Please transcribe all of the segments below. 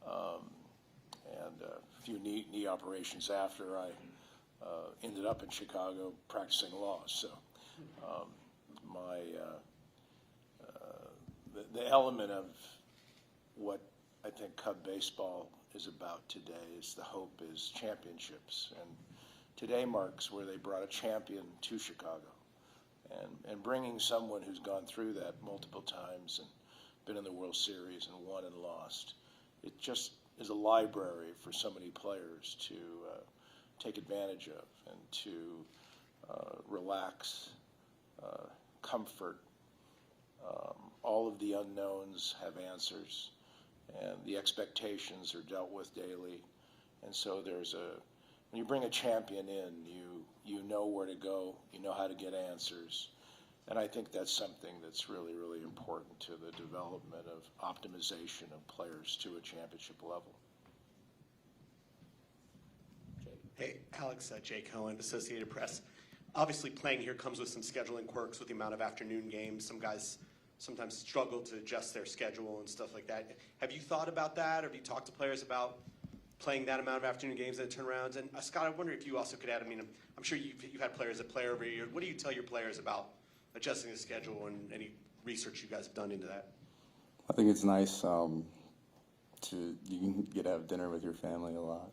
and a few knee operations after I ended up in Chicago practicing law. So the element of what I think Cub baseball is about today is the hope is championships. And today marks where they brought a champion to Chicago. And bringing someone who's gone through that multiple times and been in the World Series and won and lost, it just is a library for so many players to take advantage of and to relax, comfort. All of the unknowns have answers, and the expectations are dealt with daily. And so when you bring a champion in, you know where to go, you know how to get answers. And I think that's something that's really, really important to the development of optimization of players to a championship level. Hey, Alex, Jay Cohen, Associated Press. Obviously, playing here comes with some scheduling quirks with the amount of afternoon games. Some guys sometimes struggle to adjust their schedule and stuff like that. Have you thought about that, or have you talked to players about playing that amount of afternoon games and turnarounds? And Scott, I wonder if you also could add, I mean, I'm sure you've had players that play over here. What do you tell your players about adjusting the schedule and any research you guys have done into that? I think it's nice you can get to have dinner with your family a lot.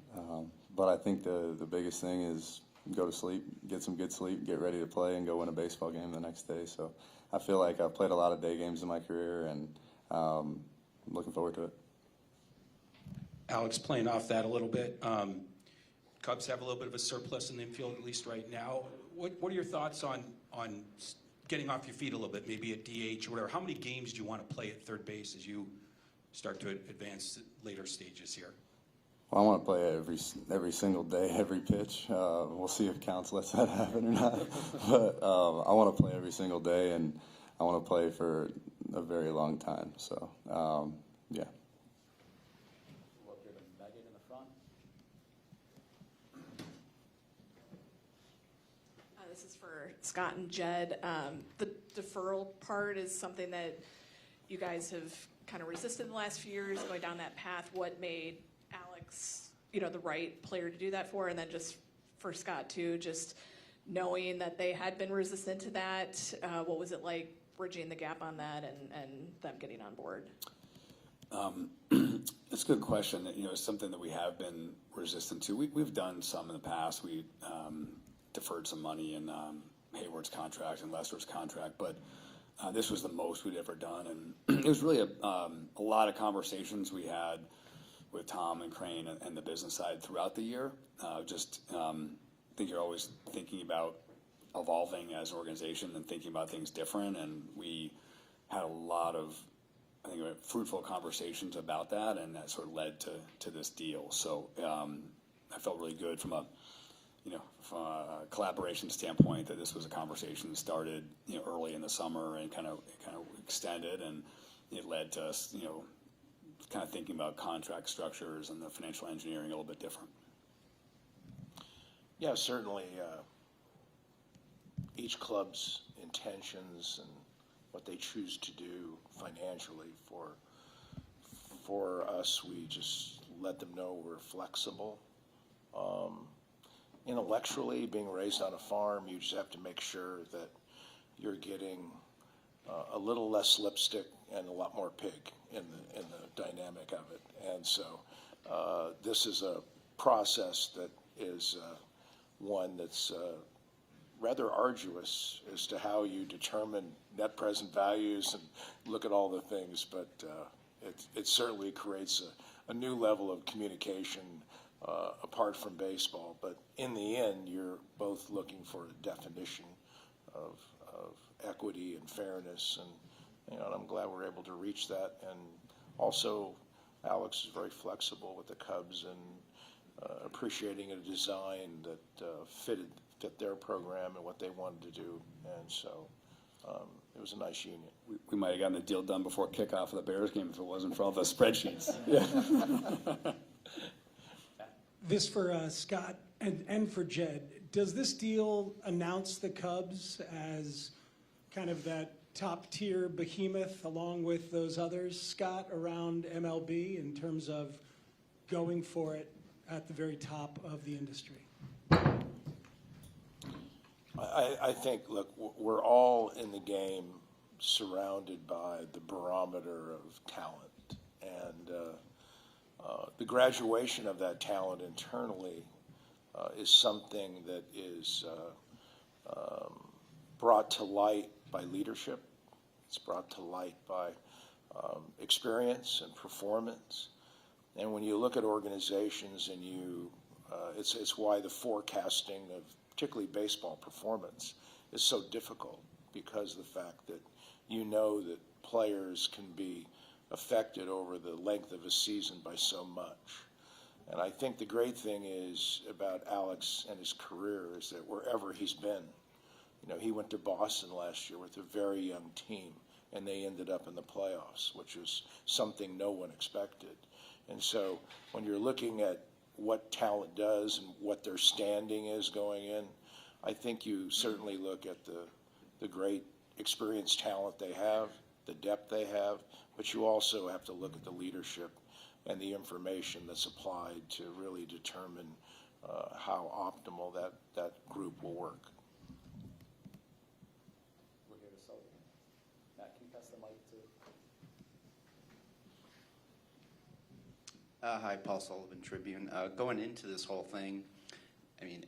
But I think the biggest thing is go to sleep, get some good sleep, get ready to play, and go win a baseball game the next day. So I feel like I've played a lot of day games in my career, and I'm looking forward to it. Alex, playing off that a little bit, Cubs have a little bit of a surplus in the infield, at least right now. What are your thoughts on getting off your feet a little bit, maybe at DH or whatever? How many games do you want to play at third base as you start to advance later stages here? Well, I want to play every single day, every pitch. We'll see if Counts lets that happen or not. But I want to play every single day, and I want to play for a very long time. So, yeah. This is for Scott and Jed. The deferral part is something that you guys have kind of resisted in the last few years, going down that path. What made Alex, the right player to do that for? And then just for Scott too, just knowing that they had been resistant to that, what was it like bridging the gap on that and them getting on board? It's a good question. It's something that we have been resistant to. We've done some in the past. We deferred some money in Hayward's contract and Lester's contract, but this was the most we'd ever done, and it was really a lot of conversations we had with Tom and Crane and the business side throughout the year. I think you're always thinking about evolving as an organization and thinking about things different, and we had a lot of, I think, fruitful conversations about that, and that sort of led to this deal. So I felt really good from a collaboration standpoint that this was a conversation that started early in the summer and kind of extended, and it led to us kind of thinking about contract structures and the financial engineering a little bit different. Yeah, certainly each club's intentions and what they choose to do financially for us, we just let them know we're flexible. Intellectually, being raised on a farm, you just have to make sure that you're getting a little less lipstick and a lot more pig in the dynamic of it. And so this is a process that is one that's rather arduous as to how you determine net present values and look at all the things, but it certainly creates a new level of communication apart from baseball. But in the end, you're both looking for a definition of equity and fairness, and I'm glad we're able to reach that. And also, Alex is very flexible with the Cubs and appreciating a design that fit their program and what they wanted to do, and so it was a nice union. We might have gotten the deal done before kickoff of the Bears game if it wasn't for all the spreadsheets. Yeah. This for Scott and for Jed. Does this deal announce the Cubs as kind of that top-tier behemoth along with those others, Scott, around MLB in terms of going for it at the very top of the industry? I think, look, we're all in the game surrounded by the barometer of talent. And the graduation of that talent internally is something that is brought to light by leadership. It's brought to light by experience and performance. And when you look at organizations and it's why the forecasting of particularly baseball performance is so difficult, because of the fact that you know that players can be affected over the length of a season by so much. And I think the great thing is about Alex and his career is that wherever he's been, he went to Boston last year with a very young team, and they ended up in the playoffs, which was something no one expected. And so when you're looking at what talent does and what their standing is going in, I think you certainly look at the great experienced talent they have, the depth they have, but you also have to look at the leadership and the information that's applied to really determine how optimal that group will work. We're here to celebrate. Matt, can you pass the mic to? Hi, Paul Sullivan, Tribune. Going into this whole thing, I mean,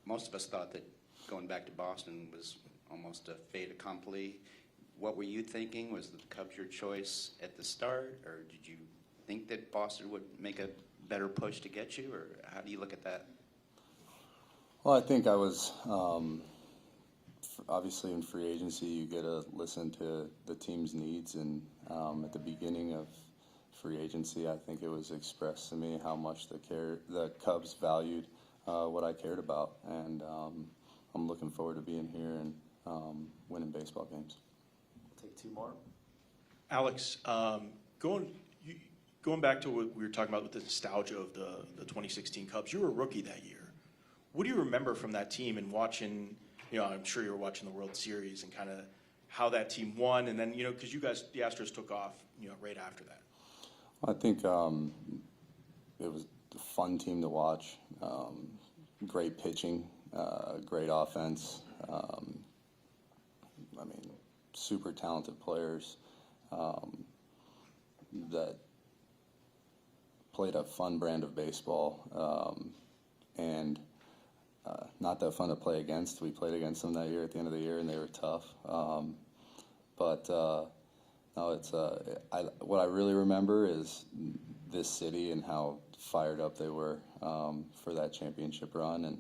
most of us thought that going back to Boston was almost a fait accompli. What were you thinking? Was the Cubs your choice at the start, or did you think that Boston would make a better push to get you, or how do you look at that? Well, I think I was, obviously in free agency, you get to listen to the team's needs, and at the beginning of free agency, I think it was expressed to me how much the Cubs valued what I cared about, and I'm looking forward to being here and winning baseball games. We'll take two more. Alex, going back to what we were talking about with the nostalgia of the 2016 Cubs, you were a rookie that year. What do you remember from that team and watching, I'm sure you were watching the World Series and kind of how that team won, and then, because you guys, the Astros took off, right after that. I think it was a fun team to watch. Great pitching, great offense. I mean, super talented players that played a fun brand of baseball, and not that fun to play against. We played against them that year at the end of the year, and they were tough. No, it's what I really remember is this city and how fired up they were for that championship run, and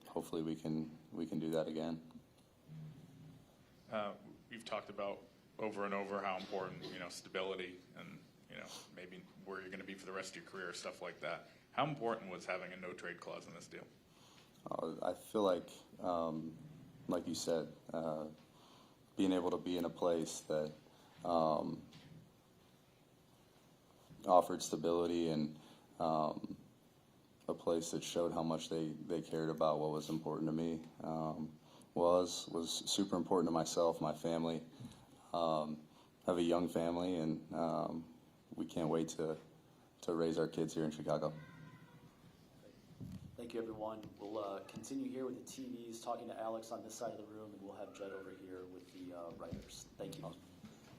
hopefully we can do that again. We've talked about over and over how important stability and maybe where you're going to be for the rest of your career, stuff like that. How important was having a no trade clause in this deal? I feel like you said, being able to be in a place that offered stability and a place that showed how much they cared about what was important to me was super important to myself, my family. Have a young family, and we can't wait to raise our kids here in Chicago. Thank you, everyone. We'll continue here with the TVs, talking to Alex on this side of the room, and we'll have Jed over here with the writers. Thank you.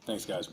Thanks, guys.